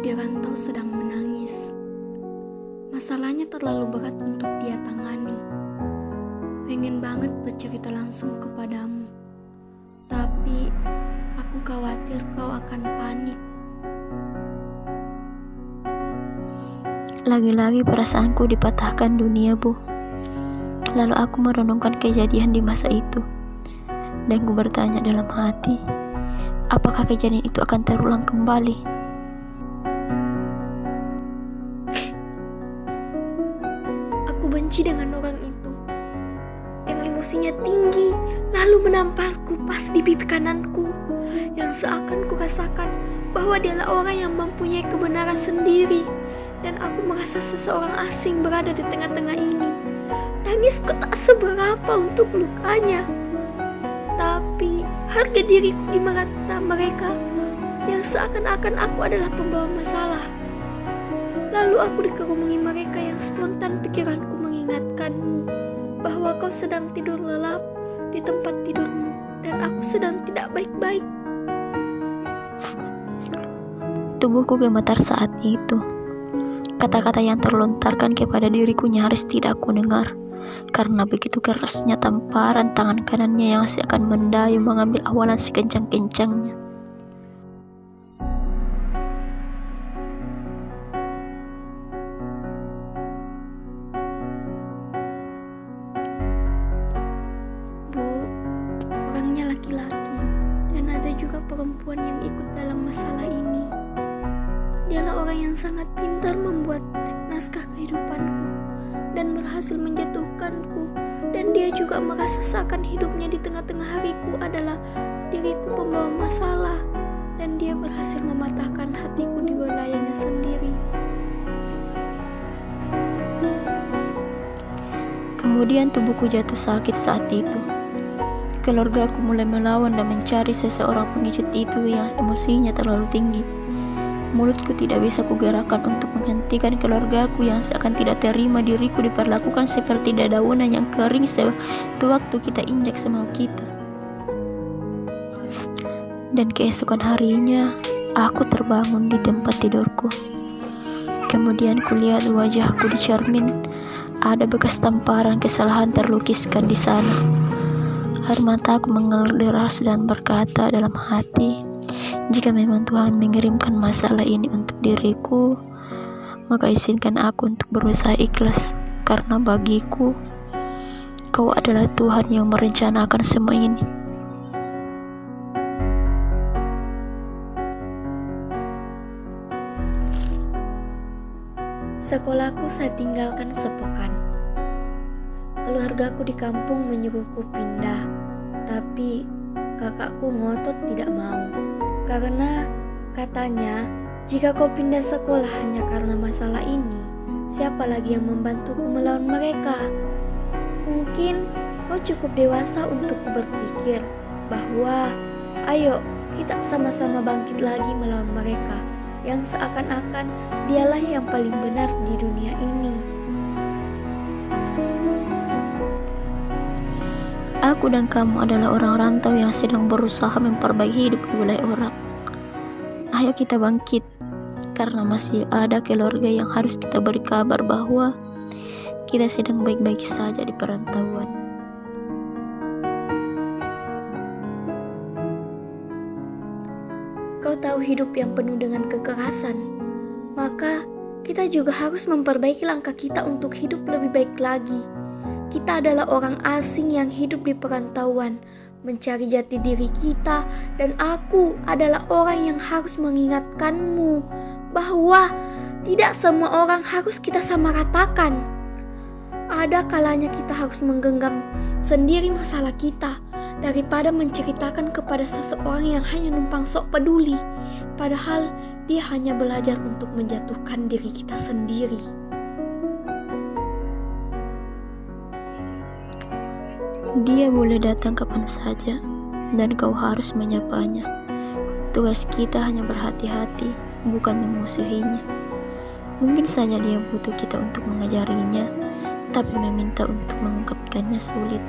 di rantau sedang menangis. Masalahnya terlalu berat untuk dia tangani. Pengen banget bercerita langsung kepadamu, tapi aku khawatir kau akan panik. Lagi-lagi perasaanku dipatahkan dunia, Bu. Lalu aku merenungkan kejadian di masa itu, dan ku bertanya dalam hati, apakah kejadian itu akan terulang kembali? Aku benci dengan orang itu, yang emosinya tinggi, lalu menamparku pas di pipi kananku, yang seakan ku rasakan bahwa dialah orang yang mempunyai kebenaran sendiri, dan aku merasa seseorang asing berada di tengah-tengah ini. Tangisku tak seberapa untuk lukanya, tapi harga diriku di mata mereka yang seakan-akan aku adalah pembawa masalah. Lalu aku dikerumuni mereka yang spontan pikiranku mengingatkanmu bahwa kau sedang tidur lelap di tempat tidurmu dan aku sedang tidak baik-baik. Tubuhku gemetar saat itu. Kata-kata yang terlontarkan kepada diriku nyaris tidak aku dengar, karena begitu kerasnya tamparan tangan kanannya yang seakan mendayung mengambil awalan sekencang-kencangnya. Bu, orangnya laki-laki dan ada juga perempuan yang ikut dalam masalah ini. Dialah orang yang sangat pintar membuat naskah kehidupanku dan berhasil menjatuhkanku, dan dia juga merasa seakan hidupnya di tengah-tengah hariku adalah diriku pembawa masalah, dan dia berhasil mematahkan hatiku di wilayahnya sendiri. Kemudian tubuhku jatuh sakit saat itu. Keluargaku mulai melawan dan mencari seseorang pengecut itu yang emosinya terlalu tinggi. Mulutku tidak bisa kugerakkan untuk menghentikan keluargaku yang seakan tidak terima diriku diperlakukan seperti dedaunan yang kering sewaktu kita injak semau kita. Dan keesokan harinya, aku terbangun di tempat tidurku. Kemudian kulihat wajahku di cermin. Ada bekas tamparan kesalahan terlukiskan di sana. Air mataku mengalir deras dan berkata dalam hati, jika memang Tuhan mengirimkan masalah ini untuk diriku, maka izinkan aku untuk berusaha ikhlas, karena bagiku, Kau adalah Tuhan yang merencanakan semua ini. Sekolahku saya tinggalkan sepekan. Keluargaku di kampung menyuruhku pindah, tapi kakakku ngotot tidak mau. Karena katanya, jika kau pindah sekolah hanya karena masalah ini, siapa lagi yang membantuku melawan mereka? Mungkin kau cukup dewasa untuk berpikir bahwa ayo kita sama-sama bangkit lagi melawan mereka yang seakan-akan dialah yang paling benar di dunia ini. Aku dan kamu adalah orang rantau yang sedang berusaha memperbaiki hidup di wilayah orang. Ayo kita bangkit, karena masih ada keluarga yang harus kita beri kabar bahwa kita sedang baik-baik saja di perantauan. Kau tahu hidup yang penuh dengan kekerasan, maka kita juga harus memperbaiki langkah kita untuk hidup lebih baik lagi. Kita adalah orang asing yang hidup di perantauan, mencari jati diri kita, dan aku adalah orang yang harus mengingatkanmu bahwa tidak semua orang harus kita samaratakan. Ada kalanya kita harus menggenggam sendiri masalah kita daripada menceritakan kepada seseorang yang hanya numpang sok peduli, padahal dia hanya belajar untuk menjatuhkan diri kita sendiri. Dia boleh datang kapan saja, dan kau harus menyapanya. Tugas kita hanya berhati-hati, bukan memusuhinya. Mungkin saja dia butuh kita untuk mengajarinya, tapi meminta untuk mengungkapkannya sulit.